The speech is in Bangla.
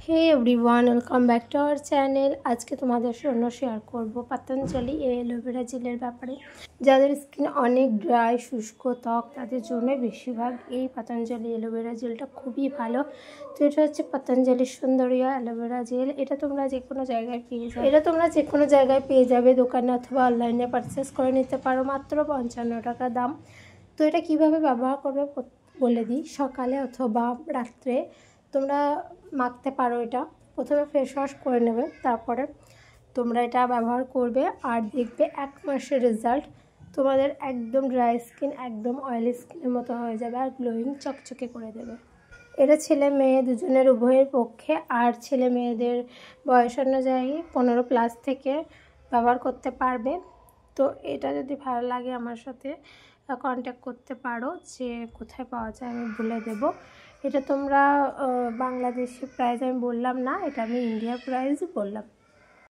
Hey everyone, welcome back to our channel. আজকে তোমাদের সঙ্গে শেয়ার করব পতঞ্জলি এই অ্যালোভেরা জেলের ব্যাপারে। যাদের স্কিন অনেক ড্রাই শুষ্ক ত্বক তাদের জন্য বেশিরভাগ এই পতঞ্জলি অ্যালোভেরা জেলটা খুবই ভালো। তো এটা হচ্ছে পতঞ্জলি সুন্দরিয়া অ্যালোভেরা জেল। এটা তোমরা যে কোনো জায়গায় পেয়ে যাবে, দোকানে অথবা অনলাইনে পারচেস করে নিতে পারো। মাত্র 55 টাকা দাম। তো এটা কিভাবে ব্যবহার করবে বলে দিই। সকালে অথবা রাত্রে তোমরা মাখতে পারো। এটা প্রথমে ফেস ওয়াশ করে নেবে, তারপরে তোমরা এটা ব্যবহার করবে আর দেখবে 1 মাসের রেজাল্ট। তোমাদের একদম ড্রাই স্কিন একদম অয়েলি স্কিনের মতো হয়ে যাবে আর গ্লোয়িং চকচকে করে দেবে। এটা ছেলে মেয়ে দুজনের উভয়ের পক্ষে, আর ছেলে মেয়েদের বয়স অনুযায়ী 15+ থেকে ব্যবহার করতে পারবে। তো এটা যদি ভালো লাগে আমার সাথে কন্ট্যাক্ট করতে পারো। যে কোথায় পাওয়া যায় আমি বলে দেব। এটা তোমরা বাংলাদেশি প্রাইস আমি বললাম না, এটা আমি ইন্ডিয়ার প্রাইস বললাম।